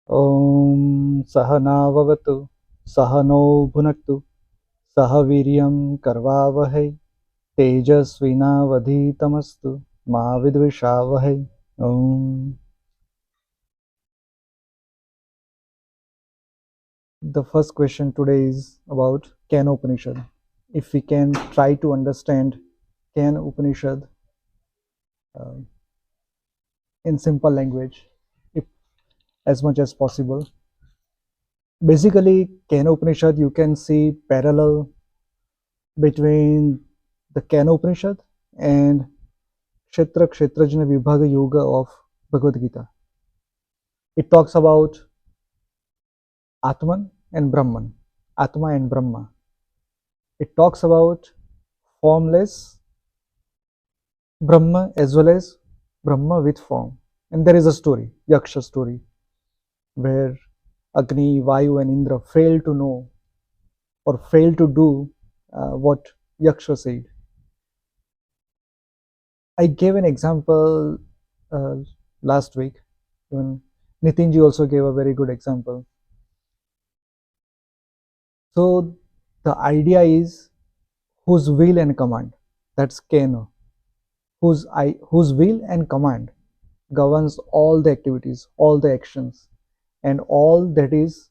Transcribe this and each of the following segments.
Om Sahanavavatu Sahano Bhunaktu Sahaviryam Karvavahai Tejasvinavadhitamastu Ma Vidvishavahai. Om. The first question today is about Katha Upanishad. If we can try to understand Katha Upanishad uh, in simple language, if as much as possible. Basically, Katha Upanishad, you can see parallel between the Katha Upanishad and Kshetra Kshetrajna Vibhaga Yoga of Bhagavad Gita. It talks about Atman and Brahman, Atma and Brahma. It talks about formless Brahma as well as Brahma with form. And there is a story, Yaksha story, where Agni, Vayu and Indra failed to know or failed to do what Yaksha said. I gave an example uh, last week. Even Nitinji also gave a very good example. So the idea is whose will and command, that's Keno, whose will and command governs all the activities, all the actions, and all that is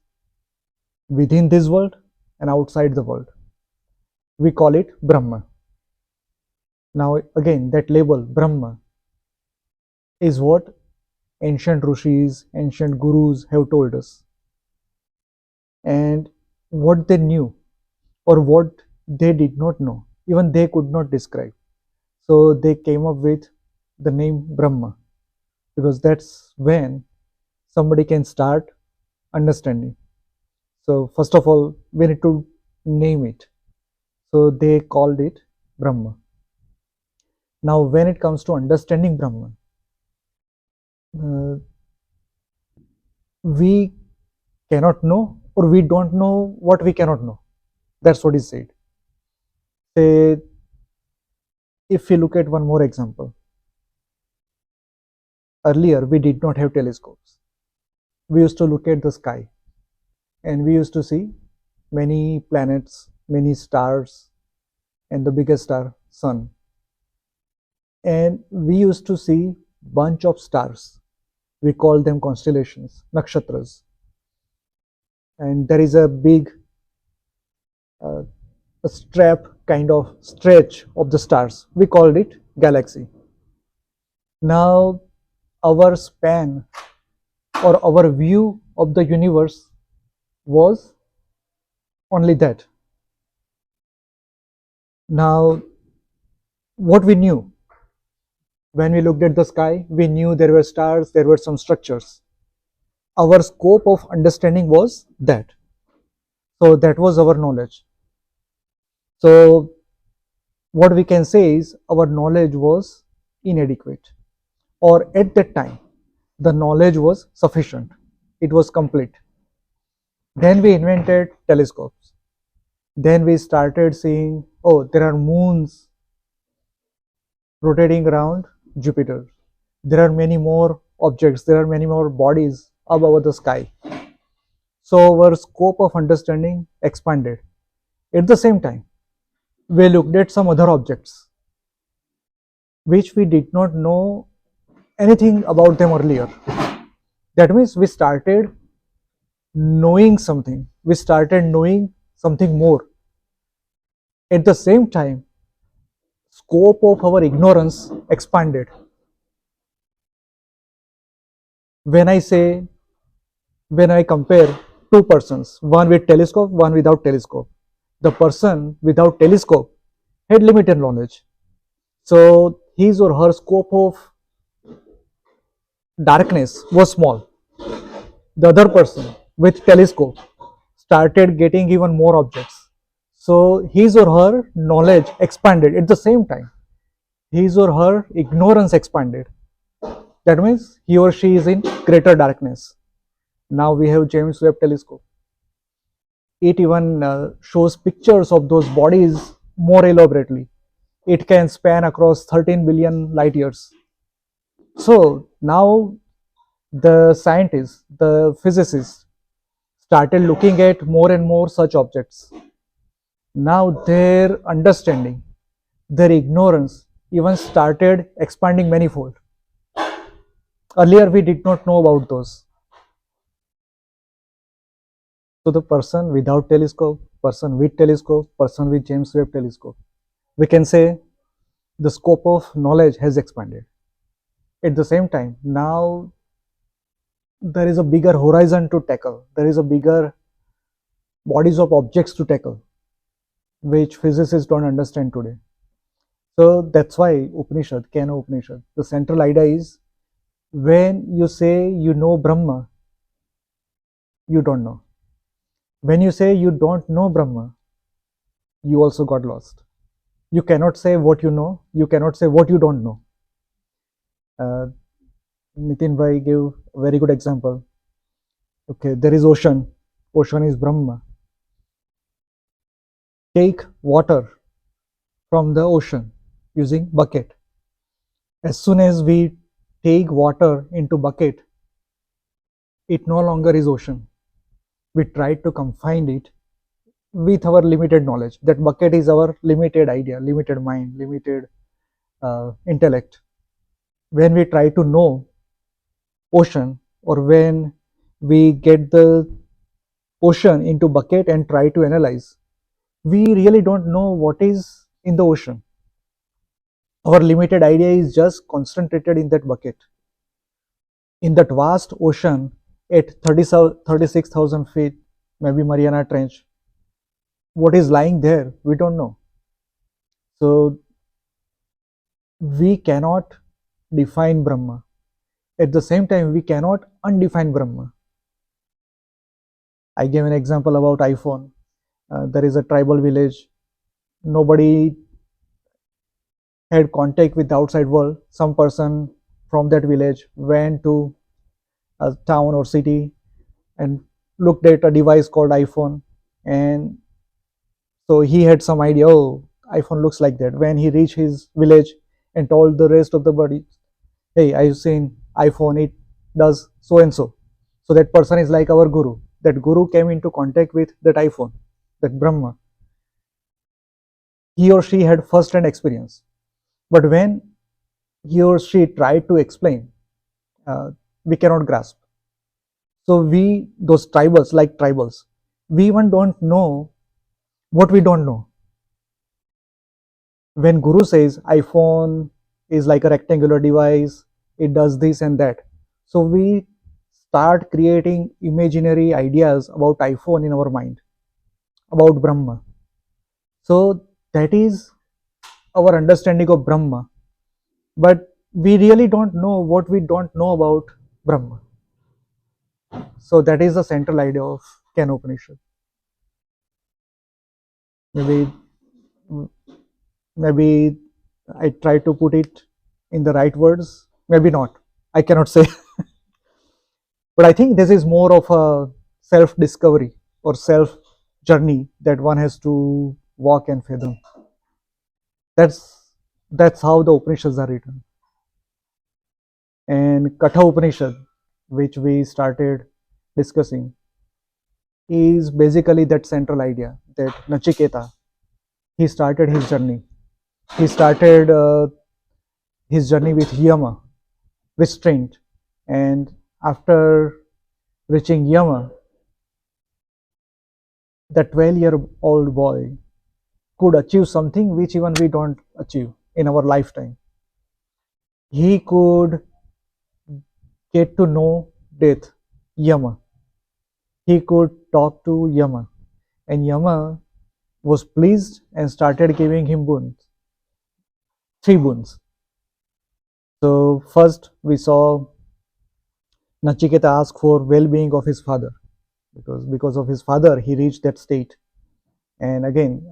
within this world and outside the world. We call it Brahma. Now again, that label Brahma is what ancient rishis, ancient gurus have told us, and what they knew or what they did not know, even they could not describe. So they came up with the name Brahma, because that's when somebody can start understanding. So first of all, we need to name it. So they called it Brahma. Now when it comes to understanding Brahma, uh, we cannot know, or we don't know what we cannot know. That's what is said. Say, if we look at one more example, earlier we did not have telescopes. We used to look at the sky and we used to see many planets, many stars, and the biggest star, sun. And we used to see bunch of stars. We call them constellations, nakshatras. And there is a big uh, a strap kind of stretch of the stars. We called it galaxy. Now our span or our view of the universe was only that. Now what we knew when we looked at the sky, we knew there were stars, there were some structures. Our scope of understanding was that. So that was our knowledge. So what we can say is our knowledge was inadequate, or at that time the knowledge was sufficient, it was complete. Then we invented telescopes. Then we started seeing, oh, there are moons rotating around Jupiter. There are many more objects, there are many more bodies above the sky. So our scope of understanding expanded. At the same time, we looked at some other objects which we did not know anything about them earlier. That means we started knowing something. We started knowing something more. At the same time, scope of our ignorance expanded. When I say, when I compare two persons, one with telescope, one without telescope, the person without telescope had limited knowledge. So his or her scope of darkness was small. The other person with telescope started getting even more objects. So his or her knowledge expanded at the same time. His or her ignorance expanded. That means he or she is in greater darkness. Now we have James Webb telescope. It even shows pictures of those bodies more elaborately. It can span across 13 billion light years. So now The scientists, the physicists started looking at more and more such objects. Now their understanding, their ignorance even started expanding manifold. Earlier we did not know about those. So the person without telescope, person with telescope, person with James Webb telescope, we can say the scope of knowledge has expanded. At the same time, now there is a bigger horizon to tackle. There is a bigger bodies of objects to tackle, which physicists don't understand today. So that's why Upanishad, Kena Upanishad, the central idea is when you say you know Brahma, you don't know. When you say you don't know Brahma, you also got lost. You cannot say what you know, you cannot say what you don't know. Uh, Nitin Bhai gave a very good example. Okay, there is ocean. Ocean is Brahma. Take water from the ocean using bucket. As soon as we take water into bucket, it no longer is ocean. We try to confine it with our limited knowledge. That bucket is our limited idea, limited mind, limited intellect. When we try to know ocean, or when we get the ocean into bucket and try to analyze, we really don't know what is in the ocean. Our limited idea is just concentrated in that bucket. In that vast ocean at 36,000 feet, maybe Mariana Trench, what is lying there, we don't know. So we cannot define Brahma. At the same time, we cannot undefine Brahma. I gave an example about iPhone. There is a tribal village. Nobody had contact with the outside world. Some person from that village went to a town or city and looked at a device called iPhone, and so he had some idea, oh, iPhone looks like that. When he reached his village and told the rest of the body, hey, I've seen iPhone, it does so and so. So that person is like our guru. That guru came into contact with that iPhone, that Brahma. He or she had first hand experience. But when he or she tried to explain, uh, we cannot grasp. So we, those tribals, like tribals, we even don't know what we don't know. When guru says iPhone is like a rectangular device, it does this and that, so we start creating imaginary ideas about iPhone in our mind, about Brahma. So that is our understanding of Brahma, but we really don't know what we don't know about Brahma. So that is the central idea of Kena Upanishad. Maybe maybe I try to put it in the right words, maybe not, I cannot say. But I think this is more of a self discovery or self journey that one has to walk and fathom. That's how the Upanishads are written. And Katha Upanishad, which we started discussing, is basically that central idea that Nachiketa, he started his journey. He started his journey with Yama, restraint, and after reaching Yama, the 12-year-old boy could achieve something which even we don't achieve in our lifetime. He could get to know death, Yama. He could talk to Yama, and Yama was pleased and started giving him boons, three boons. So first we saw Nachiketa ask for well-being of his father, because of his father he reached that state. And again,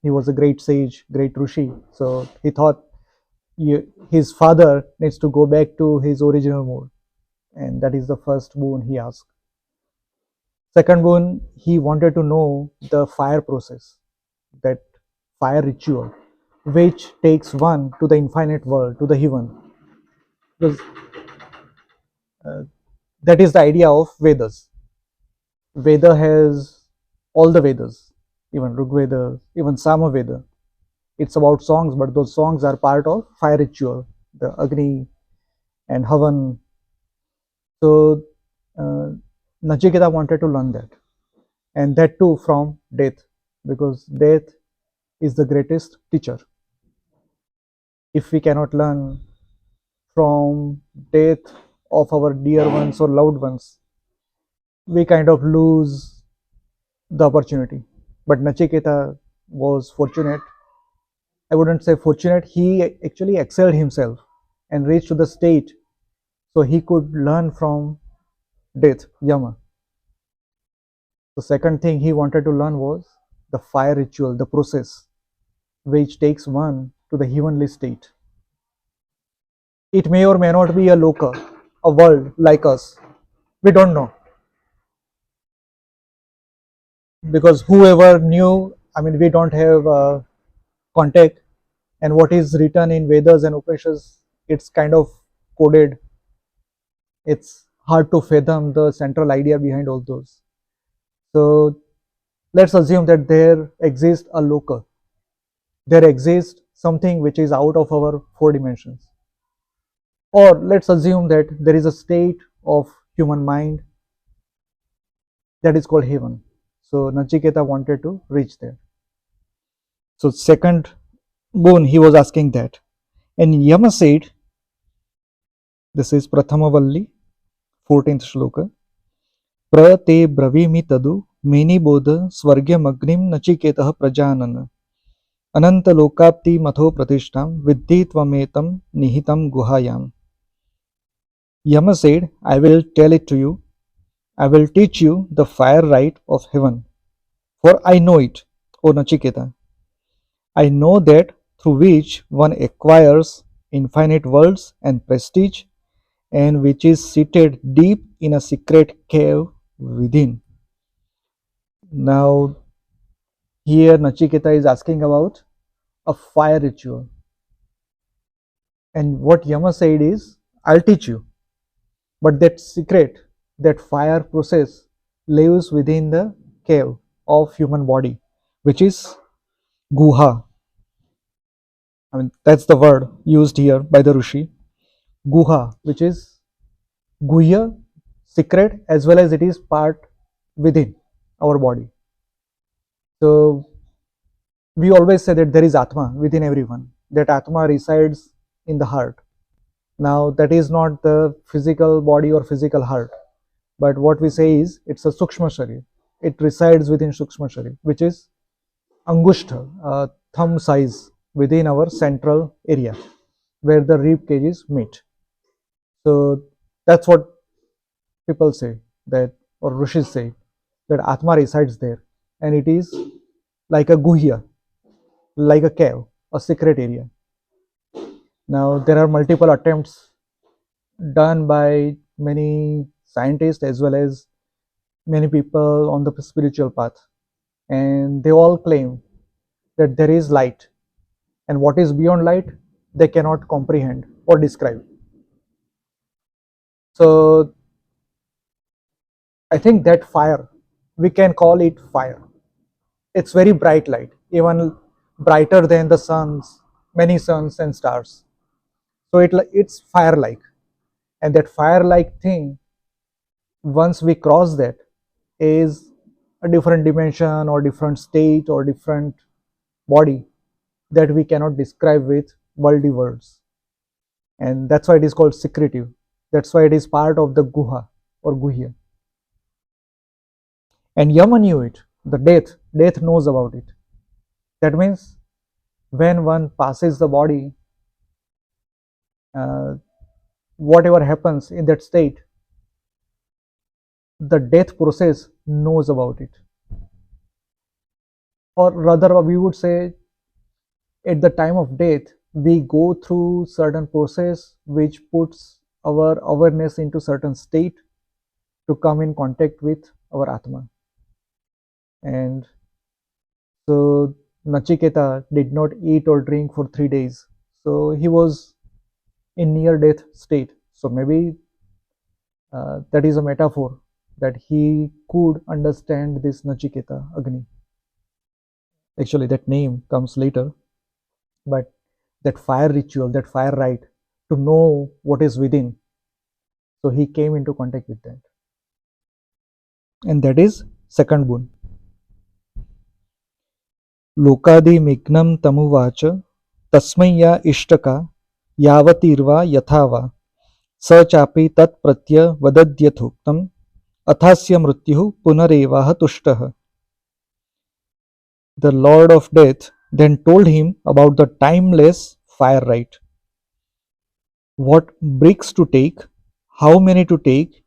he was a great sage, great rishi. So he thought his father needs to go back to his original mode, and that is the first boon he asked. Second boon, he wanted to know the fire process, that fire ritual, which takes one to the infinite world, to the heaven. Because Uh, that is the idea of Vedas. Veda has all the Vedas, even Rig Veda, even Sama Veda. It's about songs, but those songs are part of fire ritual, the Agni and Havan. So uh, Nachiketa wanted to learn that, and that too from death, because death is the greatest teacher. If we cannot learn from death of our dear ones or loved ones, we kind of lose the opportunity. But Nachiketa was fortunate. I wouldn't say fortunate, he actually excelled himself and reached to the state so he could learn from death, Yama. The second thing he wanted to learn was the fire ritual, the process which takes one to the heavenly state. It may or may not be a loka, a world like us. We don't know, because whoever knew, I mean, we don't have contact, and what is written in Vedas and Upanishads, it's kind of coded. It's hard to fathom the central idea behind all those. So let's assume that there exists a loka, there exists something which is out of our four dimensions. Or let's assume that there is a state of human mind that is called heaven. So Nachiketa wanted to reach there. So second boon he was asking that. And Yama said, this is Prathama Valli, 14th shloka, Pra te bravimi tadu meni bodha swargyamagnim nachiketah prajanana. Ananta lokapti matho pratishtam viddhi tvametam nihitam guhayam. Yama said, I will tell it to you. I will teach you the fire rite of heaven. For I know it, O Nachiketa. I know that through which one acquires infinite worlds and prestige, and which is seated deep in a secret cave within. Now, here Nachiketa is asking about a fire ritual. And what Yama said is, I'll teach you. But that secret, that fire process lives within the cave of human body, which is guha. I mean, that's the word used here by the Rishi. Guha, which is guhya, secret, as well as it is part within our body. So we always say that there is Atma within everyone, that Atma resides in the heart. Now, that is not the physical body or physical heart, but what we say is it's a Sukshma Sharir. It resides within Sukshma Sharir, which is Angushta, thumb size within our central area where the rib cages meet. So that's what people say, that, or Rishis say, that Atma resides there, and it is like a guhya, like a cave, a secret area. Now, there are multiple attempts done by many scientists as well as many people on the spiritual path, and they all claim that there is light, and what is beyond light, they cannot comprehend or describe. So, I think that fire, we can call it fire. It's very bright light, even brighter than the suns, many suns and stars. So it's fire like, and that fire like thing, once we cross that, is a different dimension or different state or different body that we cannot describe with worldly words. And that's why it is called secretive. That's why it is part of the guha or guhya. And Yama knew it. The death knows about it. That means when one passes the body, uh, whatever happens in that state, the death process knows about it. Or rather, we would say at the time of death, we go through certain process which puts our awareness into certain state to come in contact with our Atma. And so Nachiketa did not eat or drink for 3 days. So he was in near death state. So maybe That is a metaphor that he could understand this Nachiketa Agni. Actually, that name comes later, but that fire ritual, that fire rite, to know what is within. So he came into contact with that. And that is second boon. लोकादिमिघ्नं तमुवाच तस्मै या इष्टका यावतीर्वा यथा वा स चापि तत्प्रत्यवदद्यथोक्तम् अथास्य मृत्युः पुनरेवाह तुष्टः. The Lord of Death then told him about the timeless fire rite, what bricks to take, how many to take,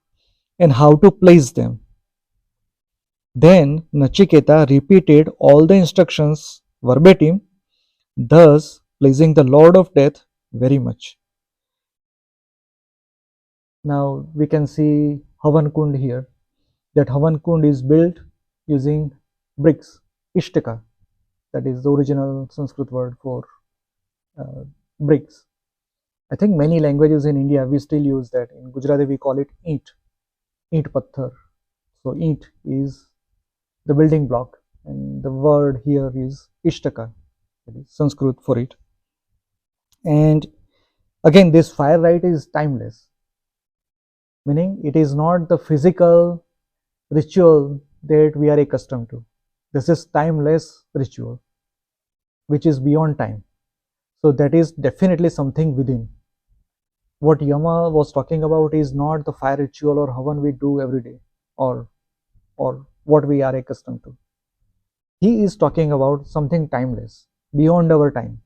and how to place them. Then Nachiketa repeated all the instructions verbatim, thus pleasing the Lord of Death very much. Now we can see Havan Kund here. That Havan Kund is built using bricks, Ishtaka, that is the original Sanskrit word for bricks. I think many languages in India we still use that. In Gujarati we call it eat patthar. So eat is the building block, and the word here is Ishtaka, that is Sanskrit for it. And again, this fire rite is timeless, meaning it is not the physical ritual that we are accustomed to. This is timeless ritual, which is beyond time. So that is definitely something within. What Yama was talking about is not the fire ritual or havan we do every day, or what we are accustomed to. He is talking about something timeless, beyond our time.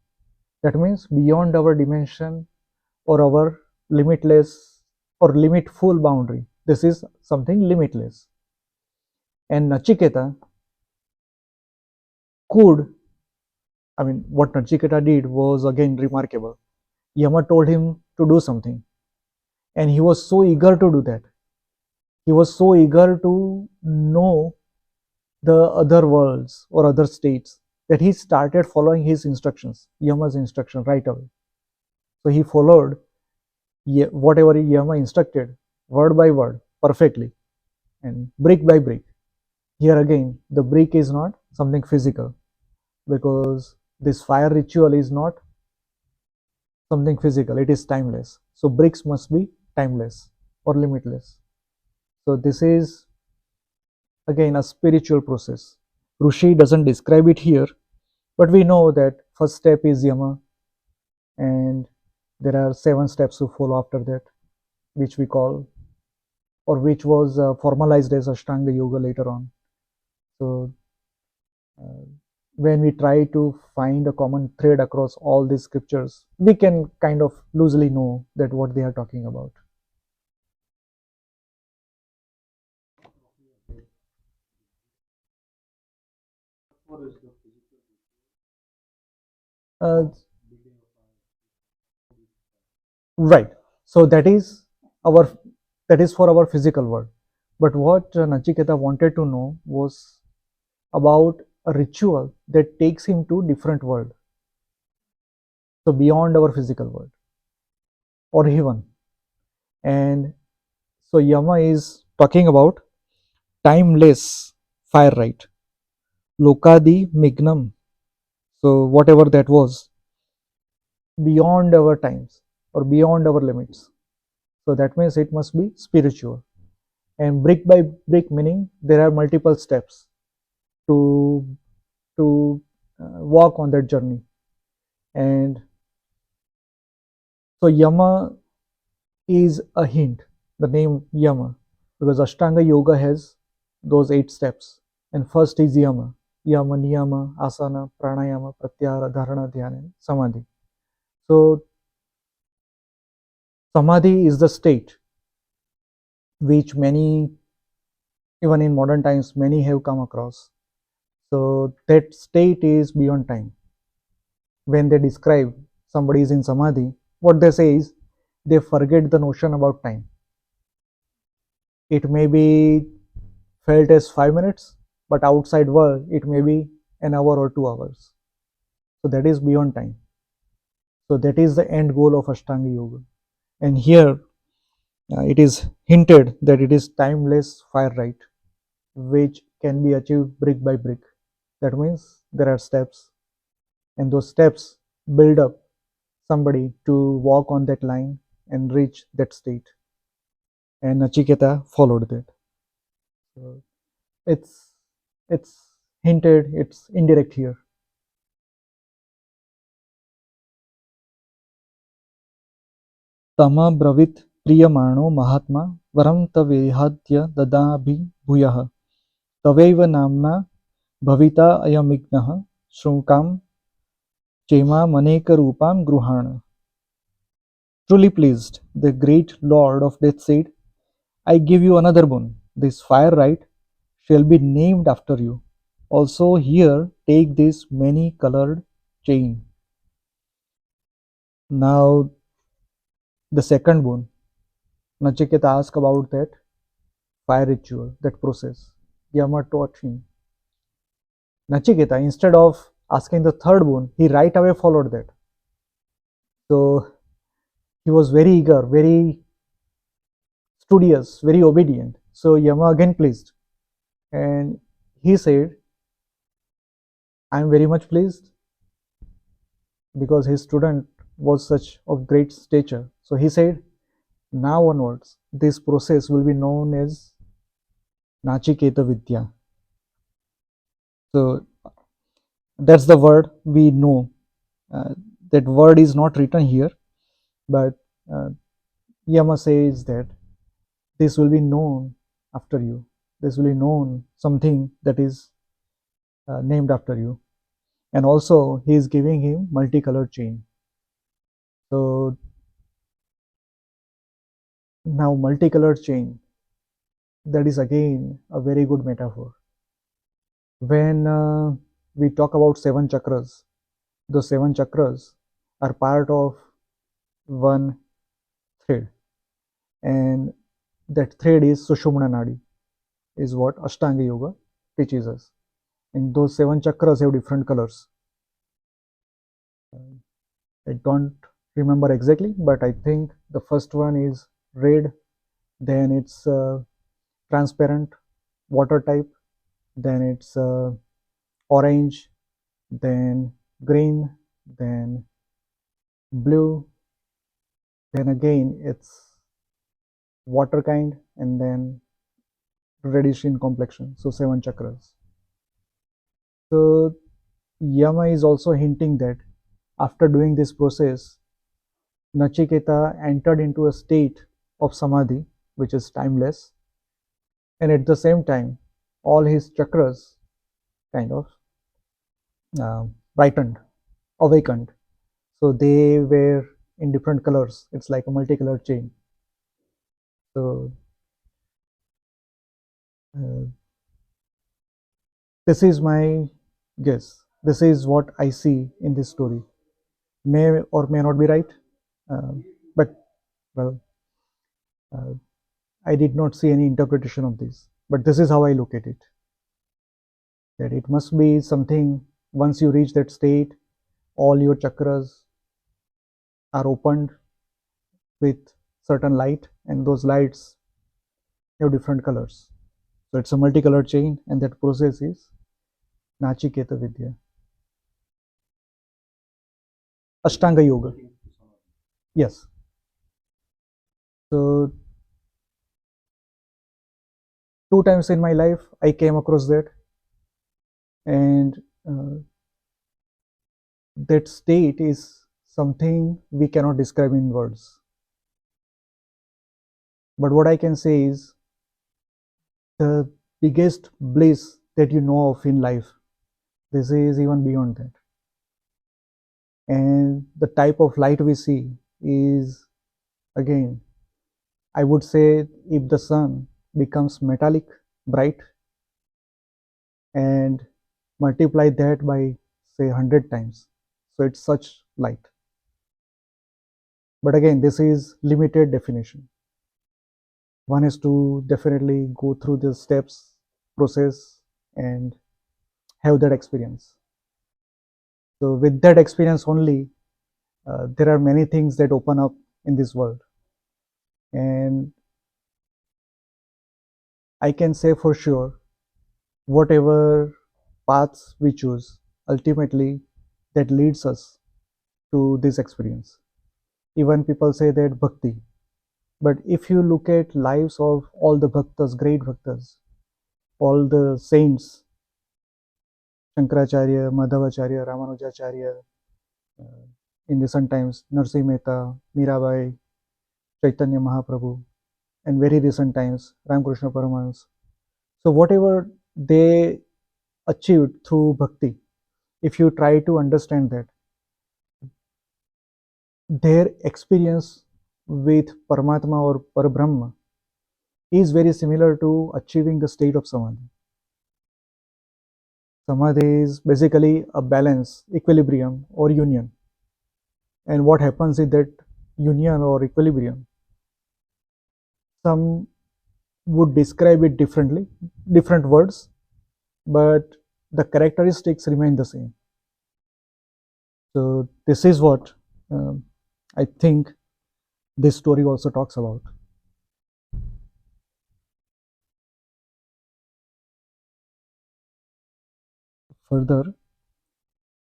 That means beyond our dimension or our limitless or limitful boundary. This is something limitless. And Nachiketa could, what Nachiketa did was again remarkable. Yama told him to do something, and he was so eager to do that. He was so eager to know the other worlds or other states that he started following his instructions, Yama's instruction, right away. So he followed whatever Yama instructed, word by word, perfectly, and brick by brick. Here again, the brick is not something physical, because this fire ritual is not something physical, it is timeless. So bricks must be timeless or limitless. So this is again a spiritual process. Rushi doesn't describe it here, but we know that first step is Yama, and there are 7 steps to follow after that, which we call, or which was formalized as Ashtanga Yoga later on. So when we try to find a common thread across all these scriptures, we can kind of loosely know that what they are talking about. Uh, right. So our that is for our physical world. But what Nachiketa wanted to know was about a ritual that takes him to different world. So beyond our physical world or heaven. And so Yama is talking about timeless fire rite. Lokadi Mignam. So whatever that was, beyond our times or beyond our limits. So that means it must be spiritual. And brick by brick meaning there are multiple steps to walk on that journey. And so Yama is a hint, the name Yama, because Ashtanga Yoga has those 8 steps. And first is Yama. Yama, Niyama, Asana, Pranayama, Pratyahara, Dharana, Dhyana, and Samadhi. So Samadhi is the state which many, even in modern times, many have come across. So that state is beyond time. When they describe somebody is in Samadhi, what they say is they forget the notion about time. It may be felt as 5 minutes, but outside world it may be an hour or 2 hours. So that is beyond time. So that is the end goal of Ashtanga Yoga. And here It is hinted that it is timeless fire right, which can be achieved brick by brick. That means there are steps, and those steps build up somebody to walk on that line and reach that state. And Nachiketa followed that. So it's it's hinted, it's indirect here. तम ब्रवीत प्रियमाणो महात्मा वरं तवेहाद्य ददाभि भूयः तवैव नाम्ना भविता अयमिग्नः शृङ्कां चेमामनेकरूपां गृहाण. Truly pleased, the great lord of death said, I give you another boon. This fire right shall be named after you. Also here take this many colored chain. Now the second boon, Nachiketa asked about that fire ritual, that process. Yama taught him. Nachiketa, instead of asking the third boon, he right away followed that. So he was very eager, very studious, very obedient. So Yama again pleased. And he said, I am very much pleased because his student was such of great stature. So he said, now onwards, this process will be known as Nachiketa Vidya. So that's the word we know. Uh, that word is not written here, but uh, Yama says that this will be known after you. This will be known something that is named after you. And also, he is giving him multicolored chain. So now, multicolored chain, that is again a very good metaphor. When we talk about seven chakras, those seven chakras are part of one thread, and that thread is Sushumna Nadi, is what Ashtanga Yoga teaches us. And those seven chakras have different colors. I don't remember exactly, but I think the first one is red, then it's transparent water type, then it's orange, then green, then blue, then again it's water kind, and then reddish in complexion. So seven chakras. So Yama is also hinting that after doing this process, Nachiketa entered into a state of samadhi, which is timeless, and at the same time, all his chakras kind of brightened, awakened. So they were in different colors. It's like a multicolored chain. So uh, this is my guess. This is what I see in this story. May or may not be right, uh, but well, uh, I did not see any interpretation of this. But this is how I look at it. That it must be something. Once you reach that state, all your chakras are opened with certain light, and those lights have different colors. So it's a multicolored chain, and that process is Nachiketa Vidya. Ashtanga Yoga. Yes. So two times in my life I came across that, and that state is something we cannot describe in words. But what I can say is the biggest bliss that you know of in life. This is even beyond that. And the type of light we see is, again, I would say, if the sun becomes metallic, bright, and multiply that by say 100 times, so it's such light. But again, this is limited definition. One is to definitely go through the steps, process, and have that experience. So with that experience only, there are many things that open up in this world. And I can say for sure, whatever paths we choose, ultimately that leads us to this experience. Even people say that bhakti, but if you look at lives of all the bhaktas, great bhaktas, all the saints, Shankaracharya, Madhavacharya, Ramanujacharya, uh, in recent times, Narsi Mehta, Mirabai, Chaitanya Mahaprabhu, and very recent times, Ramakrishna Paramahans. So whatever they achieved through bhakti, if you try to understand that, their experience with Paramatma or Parabrahma is very similar to achieving the state of Samadhi. Samadhi is basically a balance, equilibrium, or union. And what happens in that union or equilibrium? Some would describe it differently, different words, but the characteristics remain the same. So, this is what I think this story also talks about. Further,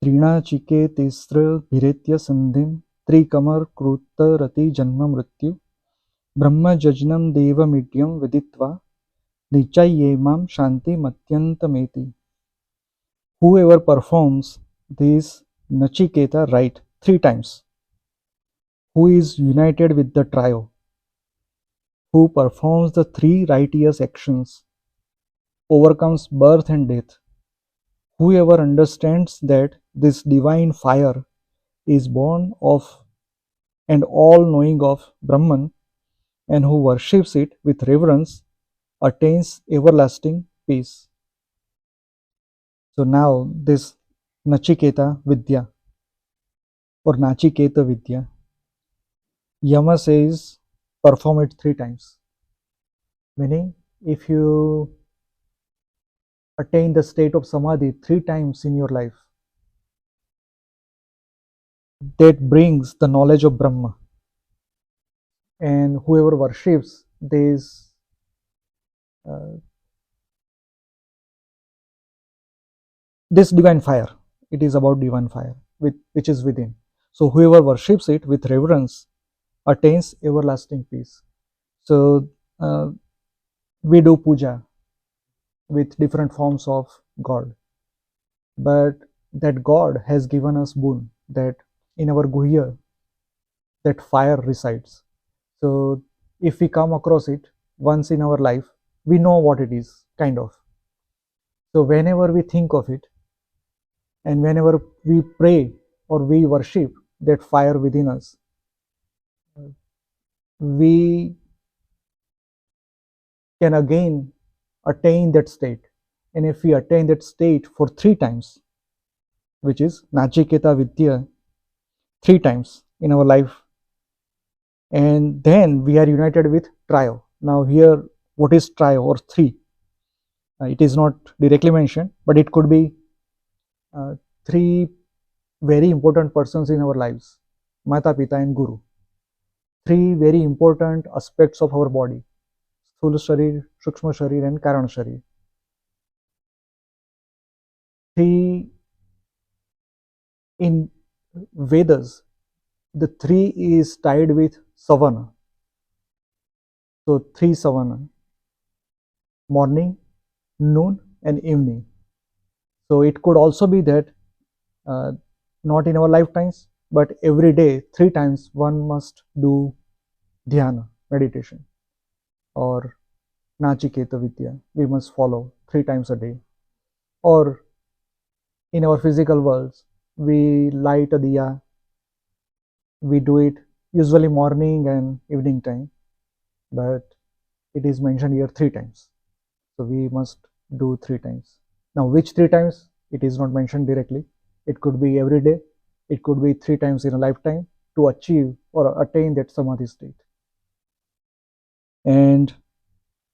त्रीणाचिकेतिस्रभिरेत्य सन्धिं त्रिकमर्कृतरतिजन्ममृत्यु ब्रह्मजज्ञं देवमीड्यं विदित्वा निचयेमां शान्तिमत्यन्तमेति. Whoever performs this Nachiketa rite 3 times, who is united with the trio, who performs the 3 righteous actions, overcomes birth and death, whoever understands that this divine fire is born of and all knowing of Brahman, and who worships it with reverence, attains everlasting peace. So now this Nachiketa Vidya or Nachiketa Vidya, Yama says perform it 3 times. Meaning, if you attain the state of Samadhi 3 times in your life, that brings the knowledge of Brahma. And whoever worships uh, this divine fire, it is about divine fire which is within. So whoever worships it with reverence attains everlasting peace. So we do puja with different forms of God, but that God has given us boon that in our guhya that fire resides. So if we come across it once in our life, we know what it is, kind of. So whenever we think of it and whenever we pray or we worship that fire within us, we can again attain that state. And if we attain that state for 3 times, which is Nachiketa Vidya, 3 times in our life, and then we are united with trio. Now, here, what is trio or 3? It is not directly mentioned, but it could be 3 very important persons in our lives, Mata, Pita, and Guru. 3 very important aspects of our body, Sthula Sharir, Shukshma Sharir, and Karan Sharir. 3 in Vedas, the 3 is tied with Savana. So 3 Savana, morning, noon, and evening. So it could also be that uh, not in our lifetimes, but every day, 3 times, one must do dhyana, meditation, or Nachiketa Vidya. We must follow 3 times a day. Or in our physical worlds, we light a diya, we do it usually morning and evening time, but it is mentioned here 3 times. So we must do 3 times. Now, which 3 times? It is not mentioned directly. It could be every day. It could be 3 times in a lifetime to achieve or attain that samadhi state. And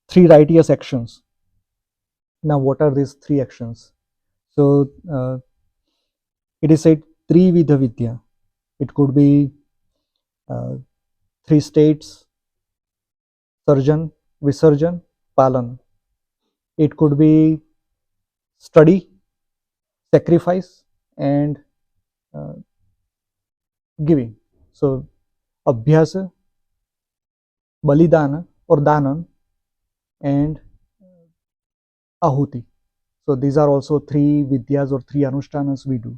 3 righteous actions. Now, what are these 3 actions? So, it is said Trividha Vidya. It could be uh, 3 states, Sarjan, Visarjan, Palan. It could be study, sacrifice, and uh, giving. So, Abhyasa, Balidana or Danan, and Ahuti. So, these are also three Vidyas or three Anushtanas we do.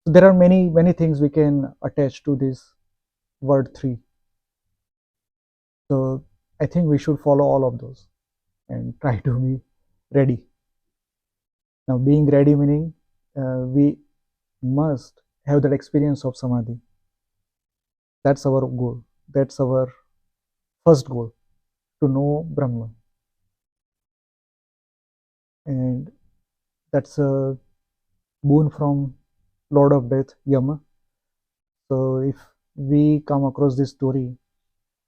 So there are many things we can attach to this word three. So I think we should follow all of those and try to be ready. Now, being ready meaning we must have that experience of samadhi. That's our goal. That's our first goal, to know Brahman. And that's a boon from Lord of Death, Yama. So if we come across this story,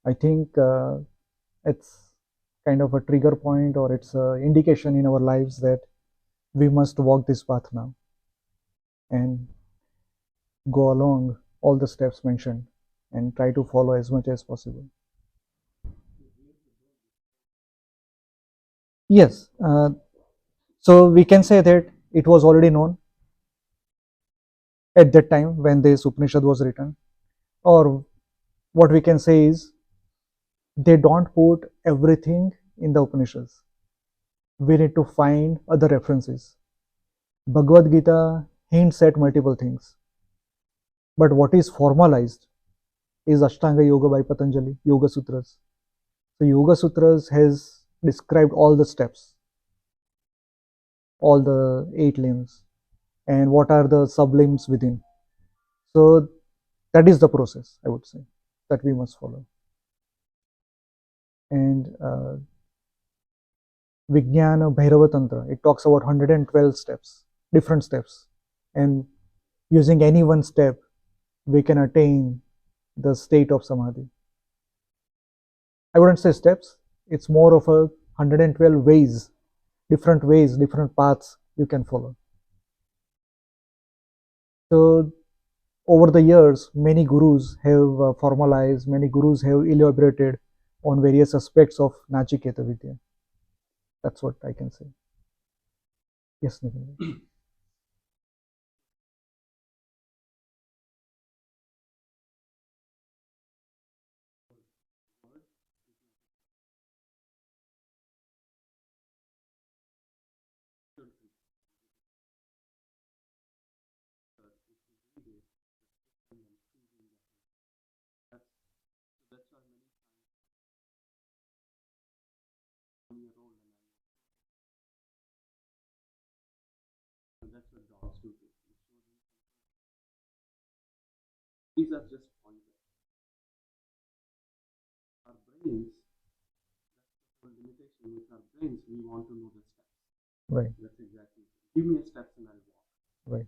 I think it's kind of a trigger point, or it's an indication in our lives that we must walk this path now and go along all the steps mentioned and try to follow as much as possible. Yes, so we can say that it was already known at that time when this Upanishad was written, or what we can say is they don't put everything in the Upanishads. We need to find other references. Bhagavad Gita hints at multiple things, but what is formalized is Ashtanga Yoga by Patanjali, Yoga Sutras. So Yoga Sutras has described all the steps, all the 8 limbs, and what are the sublimbs within. So that is the process, I would say, that we must follow. And Vijnana Bhairava Tantra, it talks about 112 steps, different steps. And using any one step, we can attain the state of samadhi. I wouldn't say steps, it's more of a 112 ways, different paths you can follow. So over the years, many gurus have formalized, many gurus have elaborated on various aspects of Nachiketa Vidya. That's what I can say. Yes, Nitin. Right, right,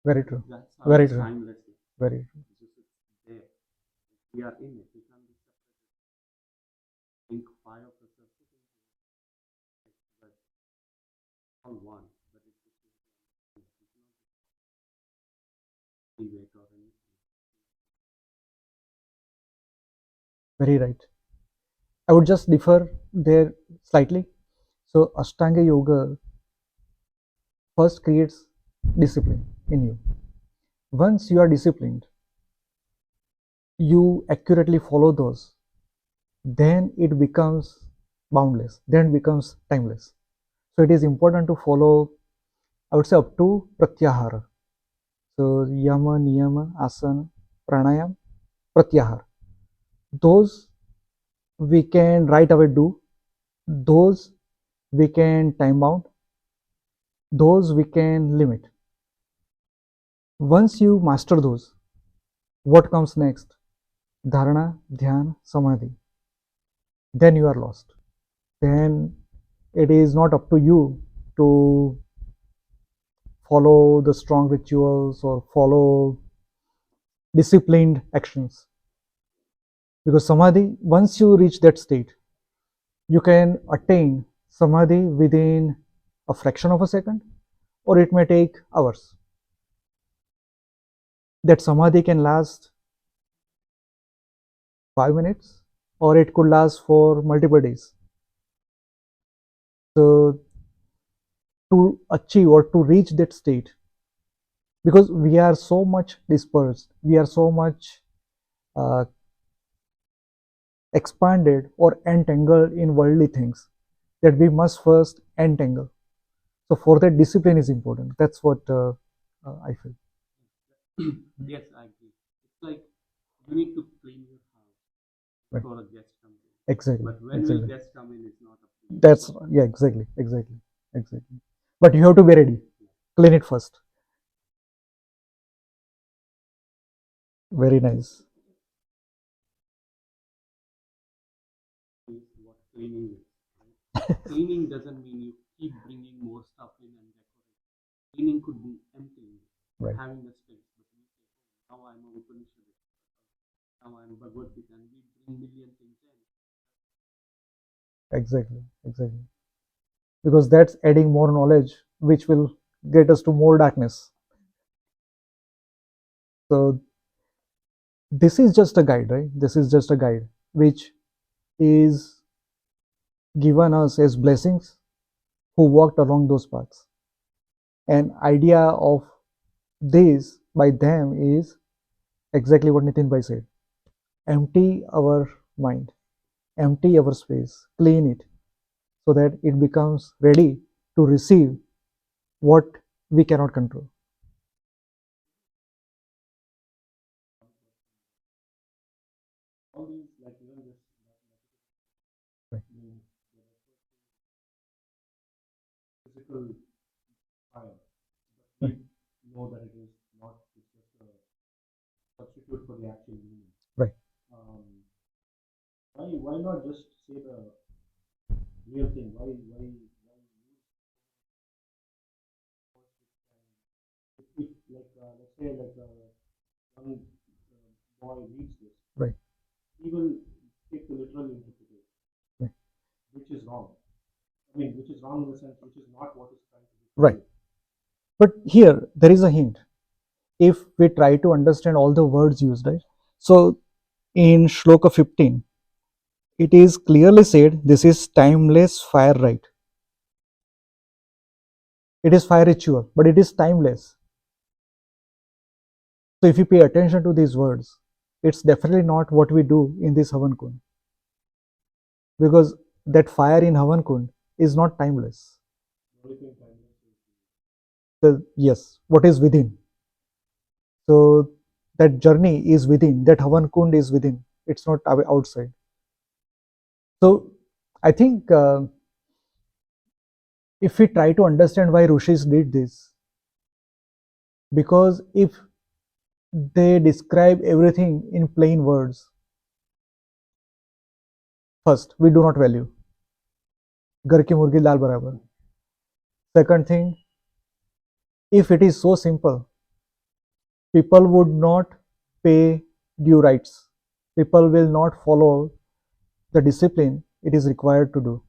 very true, very true, very true. Very right. I would just differ there slightly. So Ashtanga Yoga first creates discipline in you. Once you are disciplined, you accurately follow those, then it becomes boundless, then it becomes timeless. So it is important to follow, I would say, up to pratyahara. So yama, niyama, asana, pranayam, pratyahara. Those we can right away do, those we can time bound, those we can limit. Once you master those, what comes next? Dharana, dhyana, samadhi. Then you are lost. Then it is not up to you to follow the strong rituals or follow disciplined actions. Because samadhi, once you reach that state, you can attain samadhi within a fraction of a second, or it may take hours. That samadhi can last 5 minutes, or it could last for multiple days. So to achieve or to reach that state, because we are so much dispersed, we are so much uh, expanded or entangled in worldly things, that we must first entangle. So for that, discipline is important. That's what I feel. Yes, I agree. It's like you need to clean your house Right. before a guest comes in. Exactly. But when Exactly. will guest come in is not up to you. That's yeah, exactly, exactly, exactly. But you have to be ready. Clean it first. Very nice. Is what cleaning is. Right? Cleaning doesn't mean you keep bringing more stuff in and decorate. Cleaning could be emptying, Right. having a space. But we say, oh, now I'm a Upanishad, now I'm Bhagavad Gita, and we bring million things in. Exactly, exactly. Because that's adding more knowledge, which will get us to more darkness. So this is just a guide, right? This is just a guide which is given us as blessings who walked along those paths. An idea of this by them is exactly what Nitin Bhai said. Empty our mind, empty our space, clean it so that it becomes ready to receive what we cannot control. All these, like even this, Right. means physical fire, but Right. we know that it is not, it's just a substitute for the actual meaning. Right. Um, why not just say the real thing? Why use if like let's say like one boy reads this, Right. he will take the literal interpretation, Right. which is wrong. I mean, which is wrong in the sense which is not what is trying to be. Right. But here there is a hint. If we try to understand all the words used, right? So in Shloka 15, it is clearly said this is timeless fire rite. It is fire ritual, but it is timeless. So if you pay attention to these words, it's definitely not what we do in this Havan Kund, because that fire in Havan Kund is not timeless. Yes, what is within. So that journey is within, that Havan Kund is within. It's not outside. So I think if we try to understand why Rishis did this, because if they describe everything in plain words, first, we do not value. Gar ki murgi dal barabar. Second thing, if it is so simple, people would not pay due rights. People will not follow the discipline it is required to do.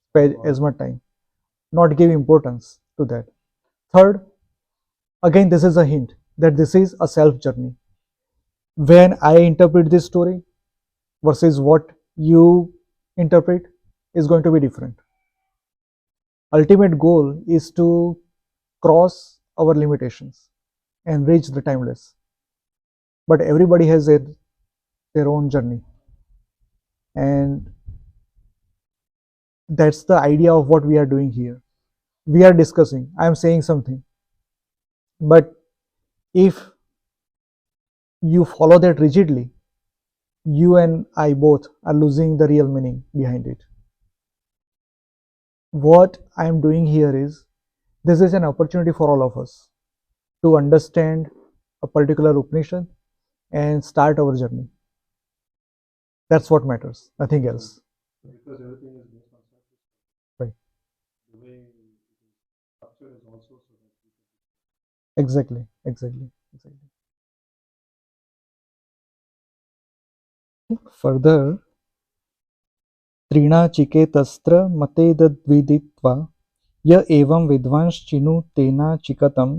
Spend as much time, not give importance to that. Third, again, this is a hint that this is a self journey. When I interpret this story, versus what you interpret is going to be different. Ultimate goal is to cross our limitations and reach the timeless. But everybody has their own journey. And that's the idea of what we are doing here. We are discussing, I am saying something. But if you follow that rigidly, you and I both are losing the real meaning behind it. What I am doing here is, this is an opportunity for all of us to understand a particular Upanishad and start our journey. That's what matters, nothing else. Because everything is based on surface. Right. The way it is structured is also so that we can. Exactly. Further, त्रीणाचिकेतस्त्र मतेदद्विदित्वा य एवं विद्वांश्चिनु तेनाचिकतं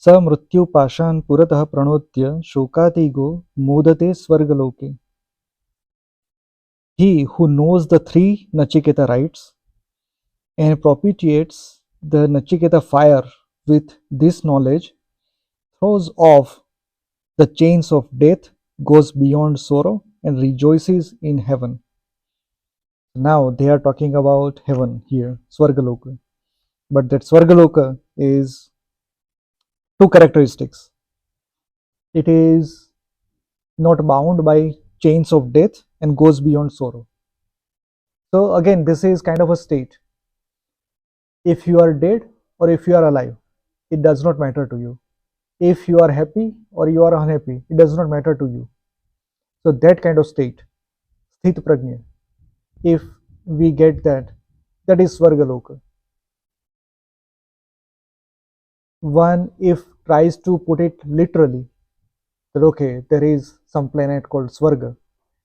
स मृत्युपाशान् पुरतः प्रणोद्य शोकातिगो मोदते स्वर्गलोके. He who knows the three Nachiketa rites and propitiates the Nachiketa fire with this knowledge throws off the chains of death, goes beyond sorrow, and rejoices in heaven. Now they are talking about heaven here, Swargaloka. But that Swargaloka is two characteristics. It is not bound by chains of death and goes beyond sorrow. So again, this is kind of a state. If you are dead or if you are alive, it does not matter to you. If you are happy or you are unhappy, it does not matter to you. So that kind of state, sthit prajna, if we get that, that is Swargaloka. One, if tries to put it literally, that okay, there is some planet called Swarga,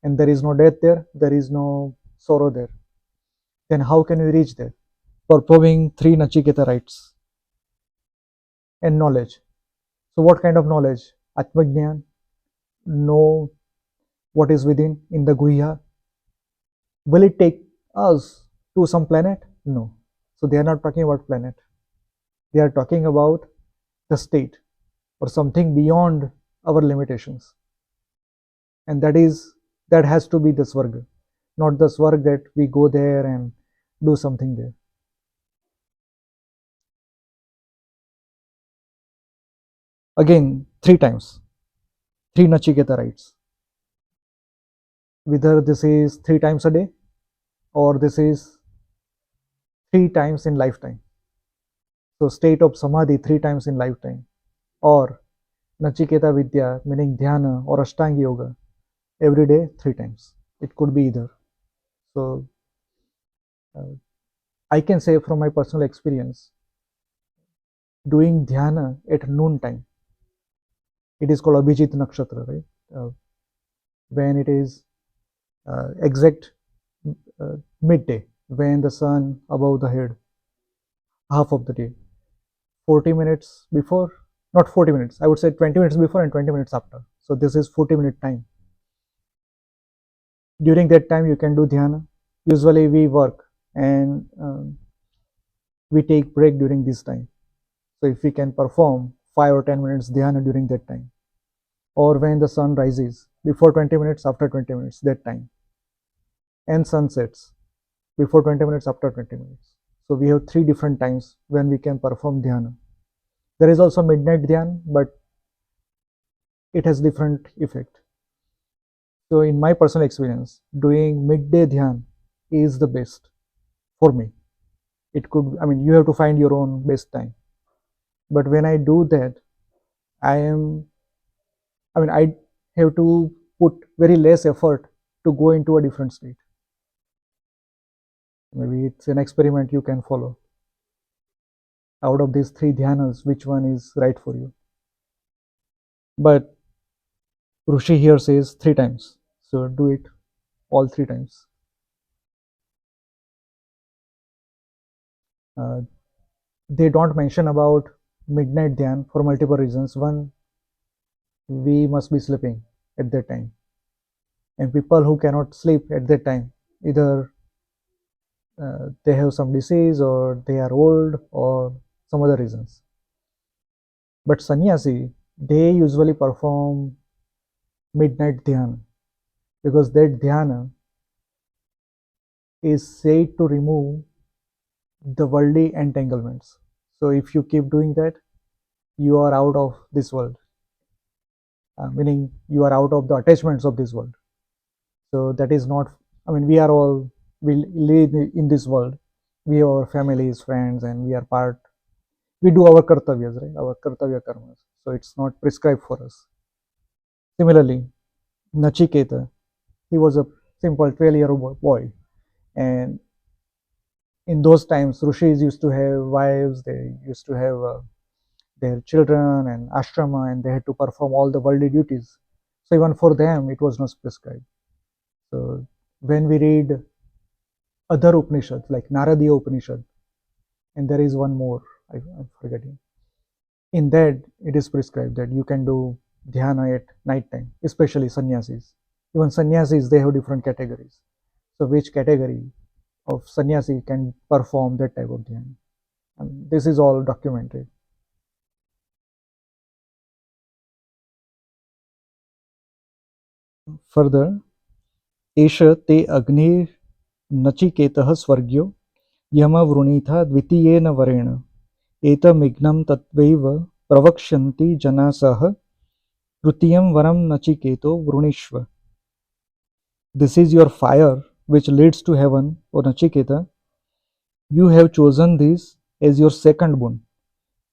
and there is no death there is no sorrow there, then how can we reach there? Performing three Nachiketa rites and knowledge. So what kind of knowledge? Atmajnana, know what is within in the Guhya. Will it take us to some planet? No. So they are not talking about planet. They are talking about the state or something beyond our limitations. And that has to be the Swarga, not the Swarg that we go there and do something there. Again, three times, three Nachiketa rites. Whether this is 3 times a day or this is 3 times in lifetime. So state of Samadhi 3 times in lifetime, or Nachiketa Vidya, meaning Dhyana or Ashtanga Yoga, every day 3 times. It could be either. So I can say from my personal experience, doing Dhyana at noon time, it is called Abhijit Nakshatra, right? When it is exact midday, when the sun above the head, half of the day, 40 minutes before, not 40 minutes, I would say 20 minutes before and 20 minutes after. So this is 40-minute time. During that time, you can do dhyana. Usually we work and we take break during this time. So if we can perform 5 or 10 minutes dhyana during that time, or when the sun rises, before 20 minutes, after 20 minutes, that time, and sunsets, before 20 minutes, after 20 minutes. So we have 3 different times when we can perform dhyana. There is also midnight dhyan, but it has different effect. So in my personal experience, doing midday dhyan is the best for me. It could, I mean, you have to find your own best time. But when I do that, I am, I mean, I have to put very less effort to go into a different state. Maybe it's an experiment you can follow. Out of these 3 dhyanas, which one is right for you? But Rushi here says 3 times. So do it all 3 times. Uh, they don't mention about midnight dhyan for multiple reasons. One, we must be sleeping at that time. and people who cannot sleep at that time, either they have some disease or they are old or some other reasons. But sannyasi, they usually perform midnight dhyana, because that dhyana is said to remove the worldly entanglements. So if you keep doing that, you are out of this world, meaning you are out of the attachments of this world. So that is not, I mean, we are all, we live in this world, we have our families, friends, and we are part, we do our kartavyas, right, our kartavya karmas, so it's not prescribed for us. Similarly, Nachiketa, he was a simple 12-year-old boy, and in those times rishis used to have wives, they used to have their children and ashrama, and they had to perform all the worldly duties. So even for them it was not prescribed. So when we read other Upanishads like Naradiya Upanishad, and there is one more, I'm forgetting. In that, it is prescribed that you can do dhyana at night time, especially sannyasis. Even sannyasis, they have different categories. So which category of sannyasi can perform that type of dhyana? And this is all documented. Further, Esha te Agni Nachiketah Swargyo Yamavruणीथा द्वितीयेन वरेण एतमिघ्नं तत्त्वैव प्रवक्ष्यन्ति जनासः तृतीयं वरं नचिकेतो वृणीष्व. This is your fire which leads to heaven, O Nachiketa. You have chosen this as your second boon.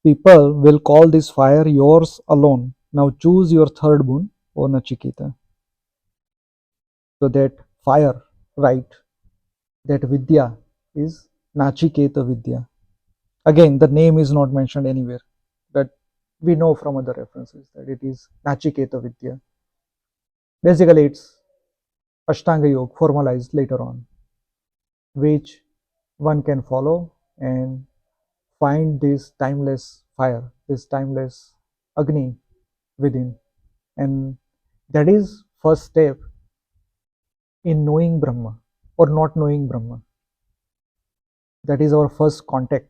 People will call this fire yours alone. Now choose your third boon, O Nachiketa. So that fire, right, that Vidya is Nachiketa Vidya. Again, the name is not mentioned anywhere, but we know from other references that it is Nachiketa Vidya. Basically, it's Ashtanga Yoga formalized later on, which one can follow and find this timeless fire, this timeless Agni within. And that is first step in knowing Brahma or not knowing Brahma. That is our first contact,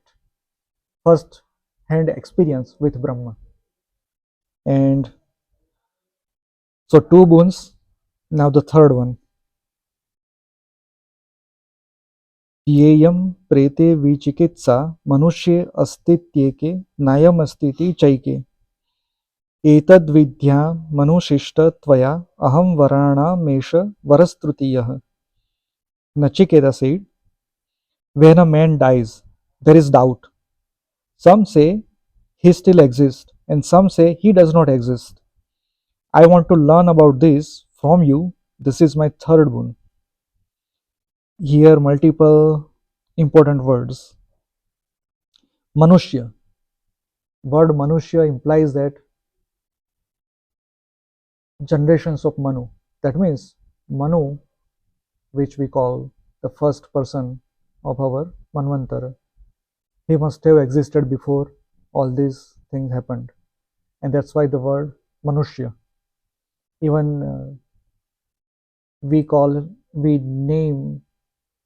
first hand experience with Brahma. And so two boons, now the third one. येयं प्रेते विचिकित्सा मनुष्ये अस्तित्येके नायमस्तीति चैके एतद्विद्या मनुशिष्ट त्वया अहं वराणामेष वरस्तृतीयः. Nachiketa said, when a man dies, there is doubt. Some say he still exists, and some say he does not exist. I want to learn about this from you. This is my third boon. Here, multiple important words. Manushya. Word Manushya implies that generations of Manu. That means Manu, which we call the first person of our Manvantara, he must have existed before all these things happened. And that's why the word Manushya. Even we name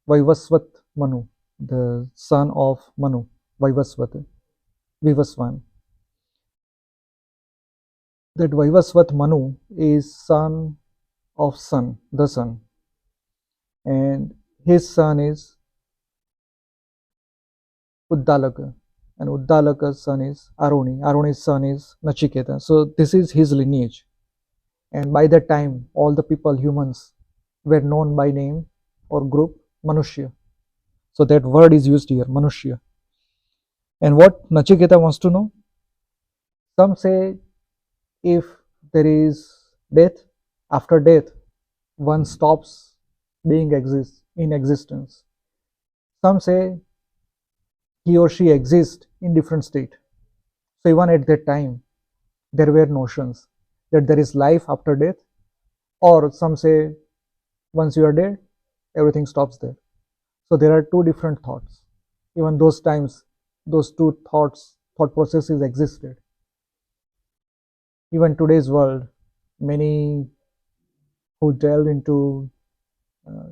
Vaivasvat Manu, the son of Manu, Vaivasvat, Vivasvan. That Vaivasvat Manu is son of sun, the sun, and his son is Uddalaka, and Uddalaka's son is Aruni. Aruni's son is Nachiketa. So this is his lineage. And by that time, all the people, humans, were known by name or group Manushya. So that word is used here, Manushya. And what Nachiketa wants to know? Some say if there is death, after death, one stops being in existence. Some say he or she exists in different state. So even at that time, there were notions that there is life after death, or some say once you are dead, everything stops there. So there are two different thoughts. Even those times, those two thought processes existed. Even today's world, many who delve into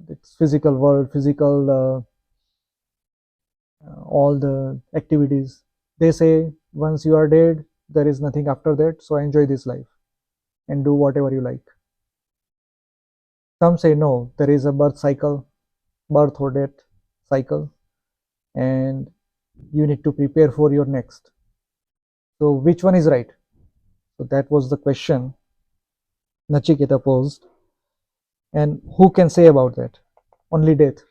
this physical world, physical all the activities. They say once you are dead, there is nothing after that, so enjoy this life and do whatever you like. Some say no, there is a birth cycle, birth or death cycle, and you need to prepare for your next. So, which one is right? So, that was the question Nachiketa posed. And who can say about that? Only death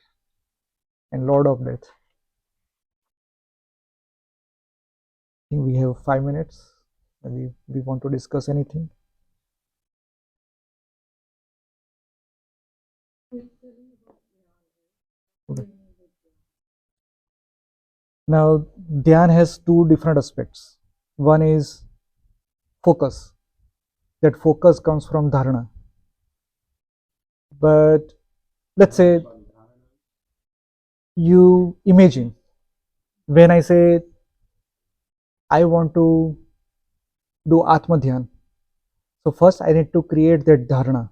and Lord of Death. I think we have 5 minutes. Maybe we want to discuss anything. Okay. Now, Dhyan has two different aspects. One is focus. That focus comes from dharana. But let's say you imagine when I say I want to do Atma Dhyan. So first I need to create that dharana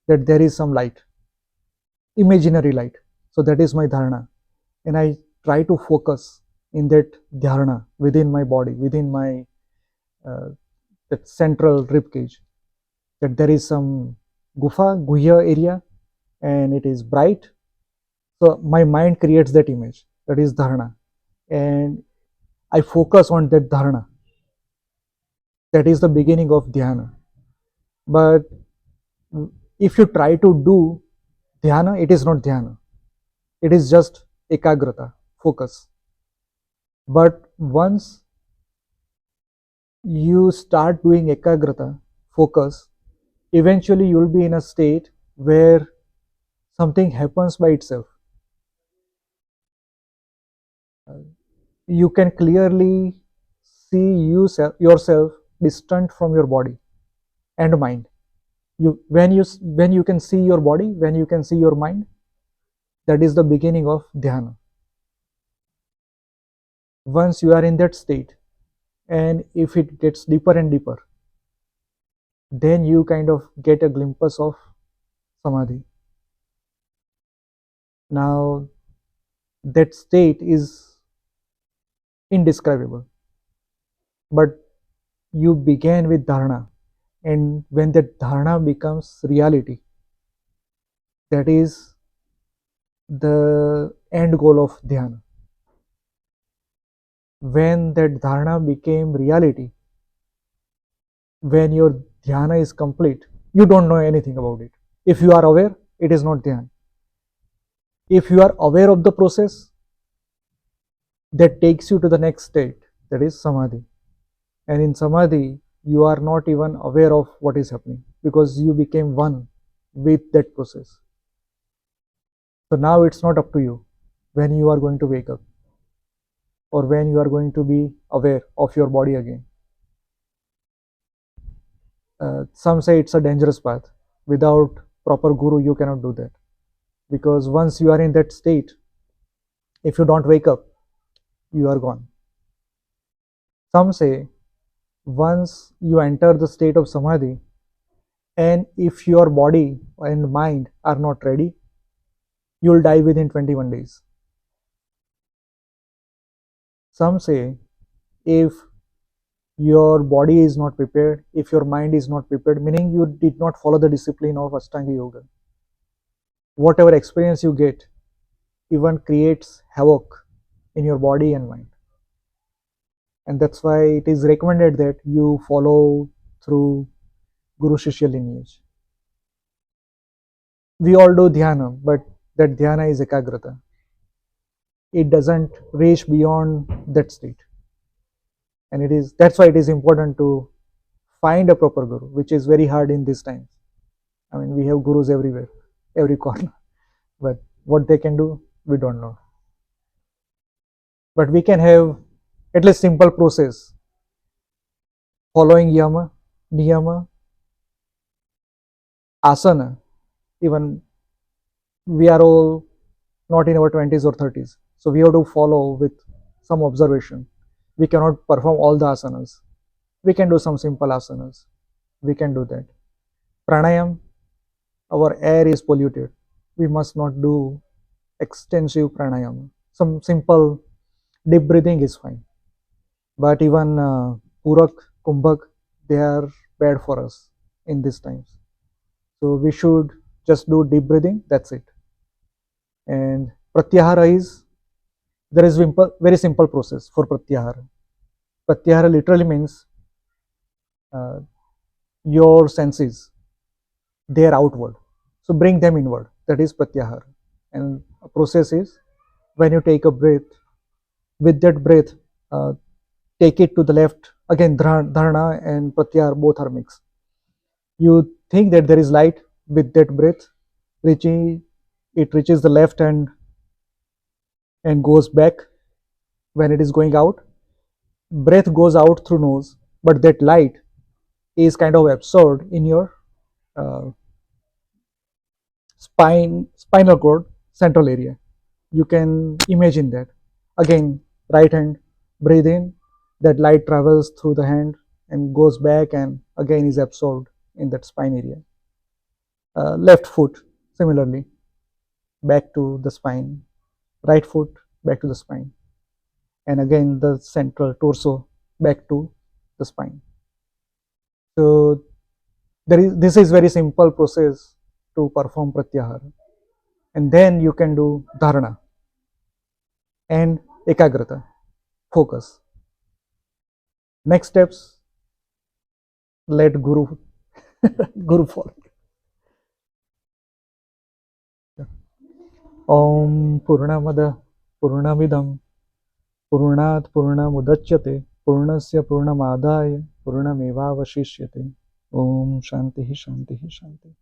that there is some light, imaginary light. So that is my dharana. And I try to focus in that dharana within my body, within my uh, that central rib cage, that there is some gufa, guhya area, and it is bright. So my mind creates that image, that is dharana. And I focus on that dharana. That is the beginning of dhyana. But if you try to do dhyana, it is not dhyana. It is just ekagrata, focus. But once you start doing ekagrata, focus, eventually you will be in a state where something happens by itself. You can clearly see yourself distant from your body and mind. When you can see your body, when you can see your mind, that is the beginning of dhyana. Once you are in that state, and if it gets deeper and deeper, then you kind of get a glimpse of samadhi. Now that state is indescribable, but you began with dharana, and when that dharana becomes reality, that is the end goal of dhyana. When that dharana became reality, when your dhyana is complete, you don't know anything about it. If you are aware, it is not dhyana. If you are aware of the process, that takes you to the next state, that is samadhi. And in samadhi, you are not even aware of what is happening because you became one with that process. So now it's not up to you when you are going to wake up or when you are going to be aware of your body again. Some say it's a dangerous path. Without proper guru, you cannot do that, because once you are in that state, if you don't wake up, you are gone. Some say once you enter the state of samadhi, and if your body and mind are not ready, you will die within 21 days. Some say if your body is not prepared, if your mind is not prepared, meaning you did not follow the discipline of Ashtanga Yoga, whatever experience you get even creates havoc in your body and mind. And that's why it is recommended that you follow through Guru Shishya lineage. We all do dhyana, but that dhyana is ekagrata. It doesn't reach beyond that state. And that's why it is important to find a proper guru, which is very hard in these times. I mean, we have gurus everywhere, every corner, but what they can do, we don't know. But we can have at least simple process, following yama, niyama, asana. Even we are all not in our 20s or 30s, so we have to follow with some observation. We cannot perform all the asanas. We can do some simple asanas. We can do that. Pranayam, our air is polluted. We must not do extensive pranayama. Some simple deep breathing is fine. But even Purak, Kumbhak, they are bad for us in these times. So we should just do deep breathing, that's it. And Pratyahara is, there is very simple process for Pratyahara. Pratyahara literally means uh, your senses, they are outward. So bring them inward. That is Pratyahara. And a process is when you take a breath, with that breath, uh, take it to the left. Again, dharana and pratyahara both are mixed. You think that there is light with that breath, reaching it reaches the left and goes back when it is going out. Breath goes out through nose, but that light is kind of absorbed in your uh, spinal cord, central area. You can imagine that. Again, right hand, breathe in, that light travels through the hand and goes back and again is absorbed in that spine area. Left foot, similarly, back to the spine. Right foot, back to the spine. And again, the central torso, back to the spine. So this is very simple process to perform pratyahara. And then you can do dharana and ekagrata, focus. Next steps, let Guru Guru follow. Om Purnamada Purnamidam Purnat Purnamudachyate Purnasya Purnamadaya Purnamevavashishyate. Om Shanti Shanti Shanti.